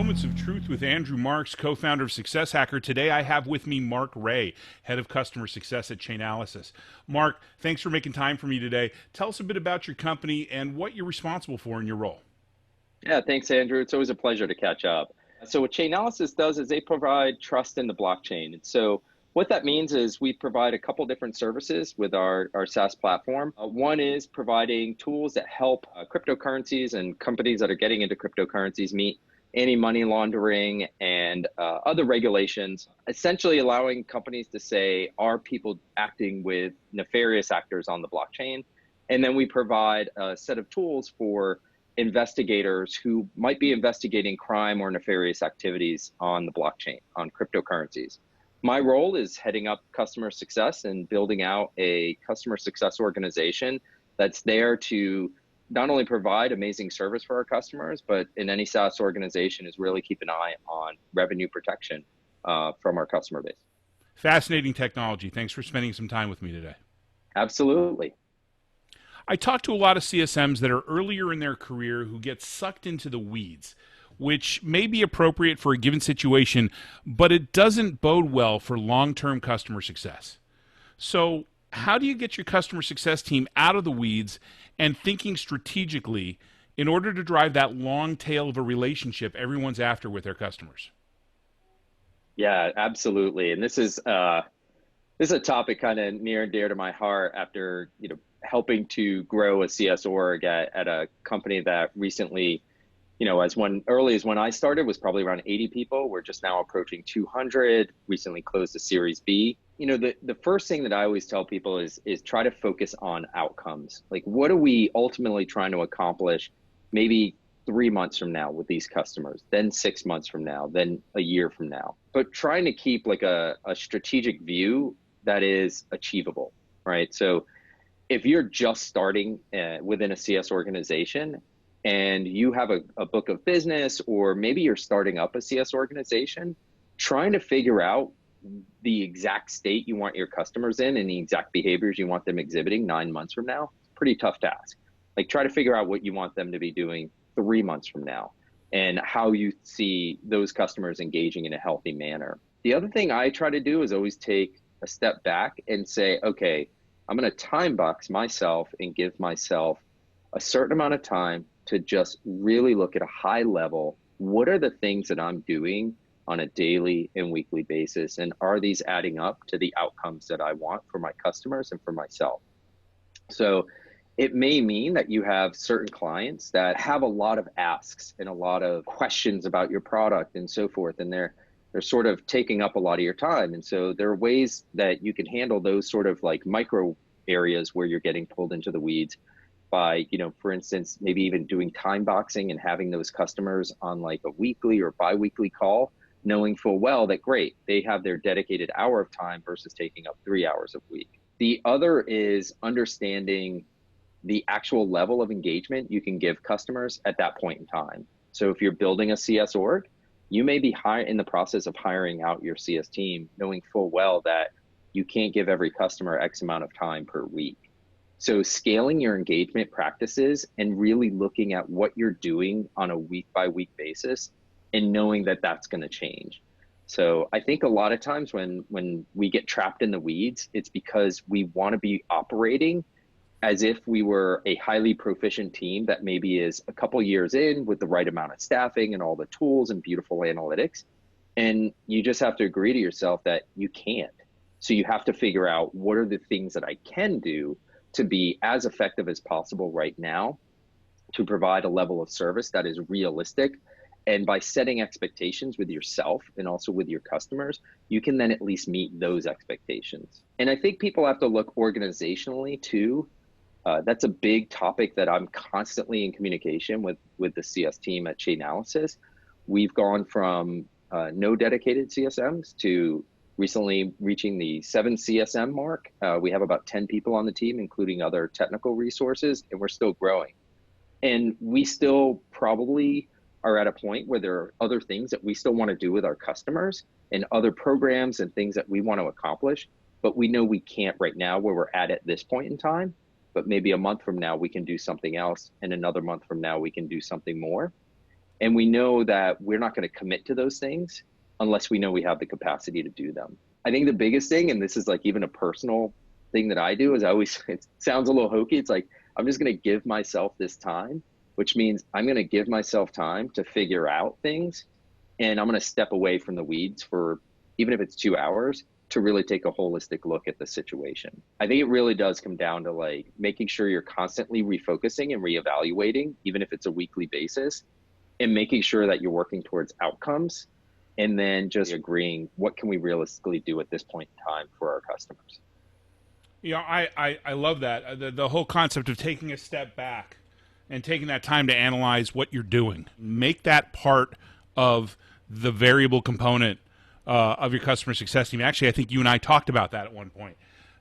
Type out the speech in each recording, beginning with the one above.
Moments of Truth with Andrew Marks, co-founder of Success Hacker. Today I have with me Marc Ray, head of customer success at Chainanalysis. Marc, thanks for making time for me today. Tell us a bit about your company and what you're responsible for in your role. Yeah, thanks, Andrew. It's always a pleasure to catch up. So what Chainalysis does is they provide trust in the blockchain. And so what that means is we provide a couple different services with our SaaS platform. One is providing tools that help cryptocurrencies and companies that are getting into cryptocurrencies meet anti-money laundering and other regulations, essentially allowing companies to say, are people acting with nefarious actors on the blockchain? And then we provide a set of tools for investigators who might be investigating crime or nefarious activities on the blockchain, on cryptocurrencies. My role is heading up customer success and building out a customer success organization that's there to not only provide amazing service for our customers, but in any SaaS organization is really keep an eye on revenue protection from our customer base. Fascinating technology. Thanks for spending some time with me today. Absolutely. I talk to a lot of CSMs that are earlier in their career who get sucked into the weeds, which may be appropriate for a given situation, but it doesn't bode well for long-term customer success. So how do you get your customer success team out of the weeds and thinking strategically in order to drive that long tail of a relationship everyone's after with their customers? Yeah, absolutely. And this is a topic kind of near and dear to my heart after helping to grow a CS org at a company that recently, early as when I started was probably around 80 people. We're just now approaching 200, recently closed a Series B. The first thing that I always tell people is try to focus on outcomes. Like, what are we ultimately trying to accomplish maybe 3 months from now with these customers, then 6 months from now, then a year from now? But trying to keep like a strategic view that is achievable, right? So if you're just starting within a CS organization and you have a book of business, or maybe you're starting up a CS organization, trying to figure out the exact state you want your customers in and the exact behaviors you want them exhibiting 9 months from now, it's a pretty tough task. Like, try to figure out what you want them to be doing 3 months from now and how you see those customers engaging in a healthy manner. The other thing I try to do is always take a step back and say, okay, I'm going to time box myself and give myself a certain amount of time to just really look at a high level. What are the things that I'm doing on a daily and weekly basis? And are these adding up to the outcomes that I want for my customers and for myself? So it may mean that you have certain clients that have a lot of asks and a lot of questions about your product and so forth. And they're sort of taking up a lot of your time. And so there are ways that you can handle those sort of like micro areas where you're getting pulled into the weeds by, for instance, maybe even doing time boxing and having those customers on like a weekly or bi-weekly call, knowing full well that great, they have their dedicated hour of time versus taking up 3 hours a week. The other is understanding the actual level of engagement you can give customers at that point in time. So if you're building a CS org, you may be in the process of hiring out your CS team, knowing full well that you can't give every customer X amount of time per week. So scaling your engagement practices and really looking at what you're doing on a week by week basis and knowing that that's going to change. So I think a lot of times when we get trapped in the weeds, it's because we want to be operating as if we were a highly proficient team that maybe is a couple years in with the right amount of staffing and all the tools and beautiful analytics. And you just have to agree to yourself that you can't. So you have to figure out, what are the things that I can do to be as effective as possible right now to provide a level of service that is realistic. And by setting expectations with yourself and also with your customers, you can then at least meet those expectations. And I think people have to look organizationally too. That's a big topic that I'm constantly in communication with the CS team at Chainalysis. We've gone from no dedicated CSMs to recently reaching the 7 CSM mark. We have about 10 people on the team, including other technical resources, and we're still growing. And we still probably are at a point where there are other things that we still want to do with our customers and other programs and things that we want to accomplish, but we know we can't right now where we're at this point in time. But maybe a month from now, we can do something else. And another month from now, we can do something more. And we know that we're not going to commit to those things unless we know we have the capacity to do them. I think the biggest thing, and this is like even a personal thing that I do, is I always, it sounds a little hokey. It's like, I'm just going to give myself this time, which means I'm going to give myself time to figure out things. And I'm going to step away from the weeds for, even if it's 2 hours, to really take a holistic look at the situation. I think it really does come down to like making sure you're constantly refocusing and reevaluating, even if it's a weekly basis, and making sure that you're working towards outcomes, and then just agreeing what can we realistically do at this point in time for our customers. You know, I love that. The whole concept of taking a step back and taking that time to analyze what you're doing. Make that part of the variable component of your customer success team. Actually, I think you and I talked about that at one point.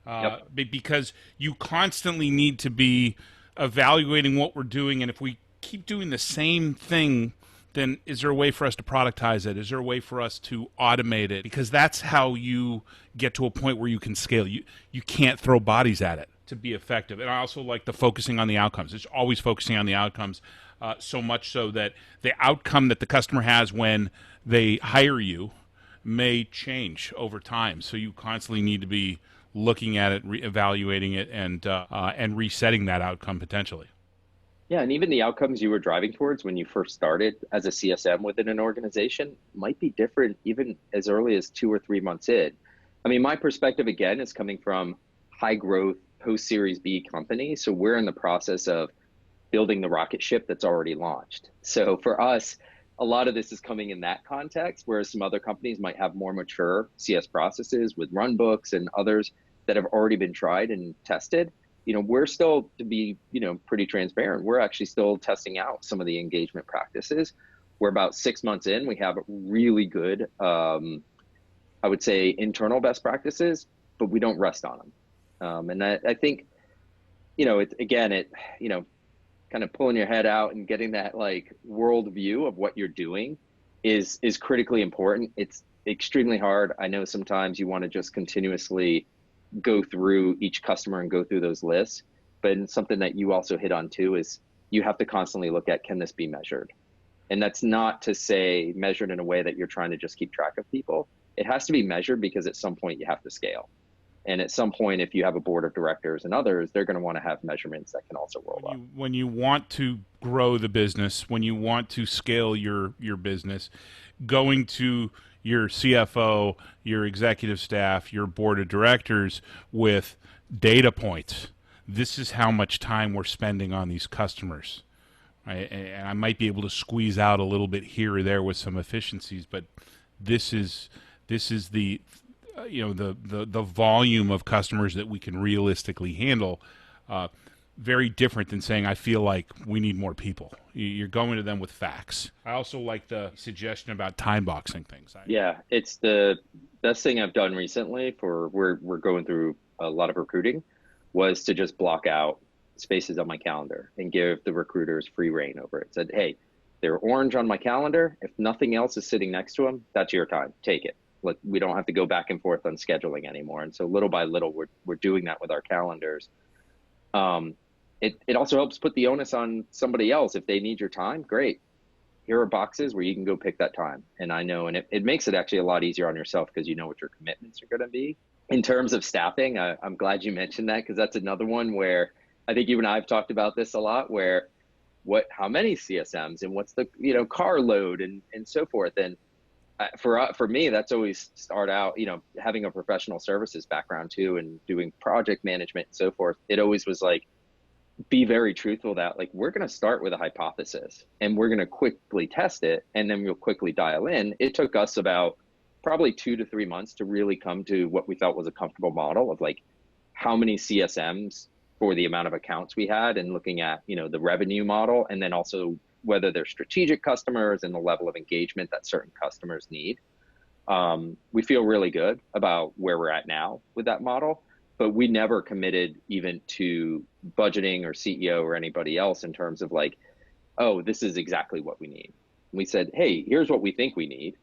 Yep. Because you constantly need to be evaluating what we're doing, and if we keep doing the same thing, then is there a way for us to productize it? Is there a way for us to automate it? Because that's how you get to a point where you can scale. You can't throw bodies at it to be effective. And I also like the focusing on the outcomes. It's always focusing on the outcomes, so much so that the outcome that the customer has when they hire you may change over time. So you constantly need to be looking at it, evaluating it, and resetting that outcome potentially. Yeah, and even the outcomes you were driving towards when you first started as a CSM within an organization might be different even as early as 2 or 3 months in. I mean, my perspective again is coming from high growth post Series B companies. So we're in the process of building the rocket ship that's already launched. So for us, a lot of this is coming in that context, whereas some other companies might have more mature CS processes with run books and others that have already been tried and tested. You know, we're still, to be, you know, pretty transparent, we're actually still testing out some of the engagement practices. We're about 6 months in, we have really good, I would say, internal best practices, but we don't rest on them. And I think, you know, you know, kind of pulling your head out and getting that like world view of what you're doing is critically important. It's extremely hard. I know sometimes you want to just continuously go through each customer and go through those lists, but something that you also hit on too is you have to constantly look at, can this be measured? And that's not to say measured in a way that you're trying to just keep track of people. It has to be measured because at some point you have to scale. And at some point, if you have a board of directors and others, they're going to want to have measurements that can also roll up. When you want to grow the business, when you want to scale your business, going to your CFO, your executive staff, your board of directors with data points. This is how much time we're spending on these customers. Right? And I might be able to squeeze out a little bit here or there with some efficiencies, but this is the you know, the volume of customers that we can realistically handle. Very different than saying, I feel like we need more people. You're going to them with facts. I also like the suggestion about time boxing things. Yeah, it's the best thing I've done recently for we're going through a lot of recruiting was to just block out spaces on my calendar and give the recruiters free reign over it. Said, hey, they're orange on my calendar. If nothing else is sitting next to them, that's your time. Take it. Like, we don't have to go back and forth on scheduling anymore. And so little by little, we're doing that with our calendars. It also helps put the onus on somebody else. If they need your time, great. Here are boxes where you can go pick that time. And I know, and it makes it actually a lot easier on yourself because you know what your commitments are going to be. In terms of staffing, I'm glad you mentioned that because that's another one where I think you and I have talked about this a lot, where how many CSMs and what's the, you know, car load and so forth. And for me, that's always start out, you know, having a professional services background too, and doing project management and so forth. It always was like, be very truthful that like, we're going to start with a hypothesis and we're going to quickly test it. And then we'll quickly dial in. It took us about probably 2 to 3 months to really come to what we felt was a comfortable model of like how many CSMs for the amount of accounts we had, and looking at, you know, the revenue model, and then also whether they're strategic customers and the level of engagement that certain customers need. We feel really good about where we're at now with that model, but we never committed even to budgeting or CEO or anybody else in terms of like, oh, this is exactly what we need. We said, hey, here's what we think we need.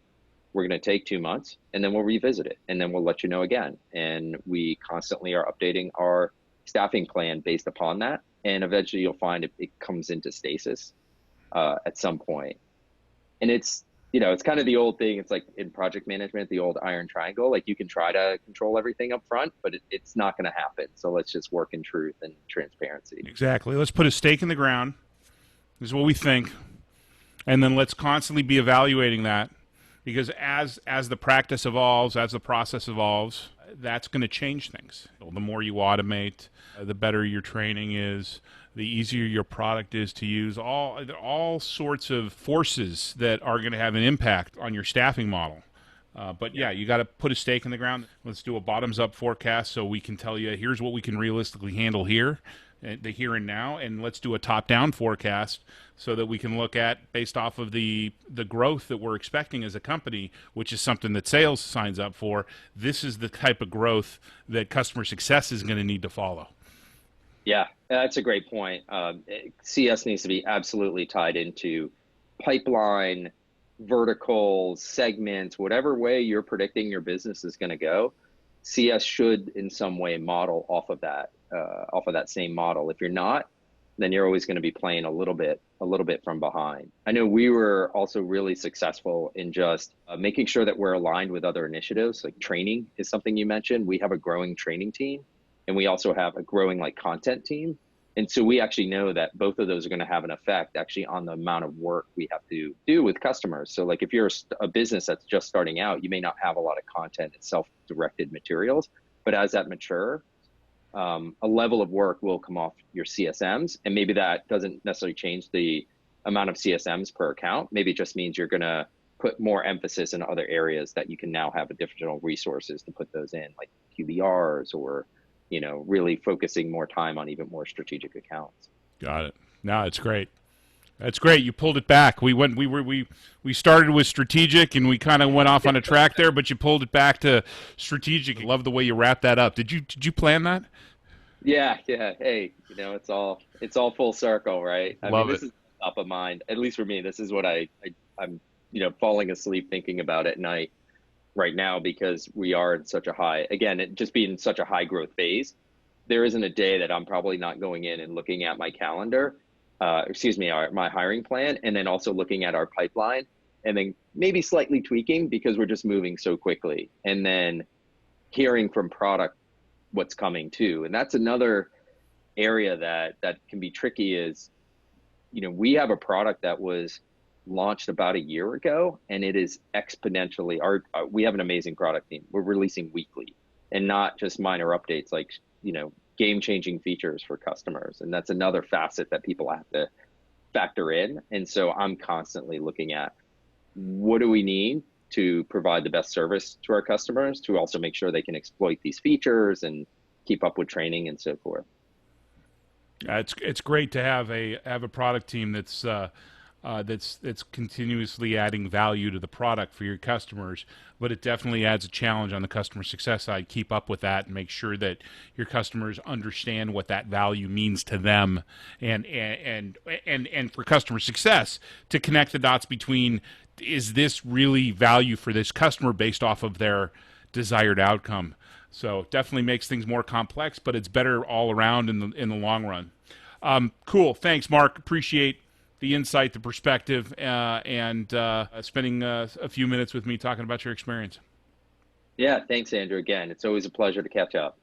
We're going to take 2 months and then we'll revisit it and then we'll let you know again. And we constantly are updating our staffing plan based upon that. And eventually you'll find it comes into stasis at some point. And it's kind of the old thing. It's like in project management, the old iron triangle. Like you can try to control everything up front, but it's not going to happen. So let's just work in truth and transparency. Exactly. Let's put a stake in the ground. This is what we think, and then let's constantly be evaluating that, because as the practice evolves, as the process evolves, that's going to change things. The more you automate, the better your training is, the easier your product is to use. All sorts of forces that are going to have an impact on your staffing model. But yeah, you got to put a stake in the ground. Let's do a bottoms-up forecast so we can tell you here's what we can realistically handle here, the here and now, and let's do a top-down forecast so that we can look at, based off of the growth that we're expecting as a company, which is something that sales signs up for. This is the type of growth that customer success is going to need to follow. Yeah, that's a great point. CS needs to be absolutely tied into pipeline, verticals, segments, whatever way you're predicting your business is going to go. CS should in some way model off of that same model. If you're not, then you're always going to be playing a little bit from behind. I know we were also really successful in just making sure that we're aligned with other initiatives. Like training is something you mentioned. We have a growing training team, and we also have a growing content team. And so we actually know that both of those are going to have an effect actually on the amount of work we have to do with customers. So if you're a business that's just starting out, you may not have a lot of content and self-directed materials, but as that mature, a level of work will come off your CSMs. And maybe that doesn't necessarily change the amount of CSMs per account. Maybe it just means you're going to put more emphasis in other areas that you can now have additional resources to put those in, like QBRs or really focusing more time on even more strategic accounts. Got it. No, it's great. That's great. You pulled it back. We started with strategic and we kind of went off on a track there, but you pulled it back to strategic. I love the way you wrapped that up. Did you plan that? Yeah. Hey, it's all full circle, right? Love this it. is top of mind. At least for me, this is what I'm falling asleep thinking about at night right now, because we are in such a high, again, it just being such a high growth phase. There isn't a day that I'm probably not going in and looking at my calendar, my hiring plan, and then also looking at our pipeline, and then maybe slightly tweaking because we're just moving so quickly, and then hearing from product what's coming too. And that's another area that can be tricky is, we have a product that was launched about a year ago, and it is exponentially we have an amazing product team. We're releasing weekly, and not just minor updates, game-changing features for customers. And that's another facet that people have to factor in. And so I'm constantly looking at what do we need to provide the best service to our customers, to also make sure they can exploit these features and keep up with training and so forth. It's great to have a product team that's continuously adding value to the product for your customers, but it definitely adds a challenge on the customer success side. Keep up with that and make sure that your customers understand what that value means to them, and for customer success to connect the dots between, is this really value for this customer based off of their desired outcome. So definitely makes things more complex, but it's better all around in the long run. Cool. Thanks, Mark. Appreciate the insight, the perspective, and spending a few minutes with me talking about your experience. Yeah, thanks, Andrew. Again, it's always a pleasure to catch up.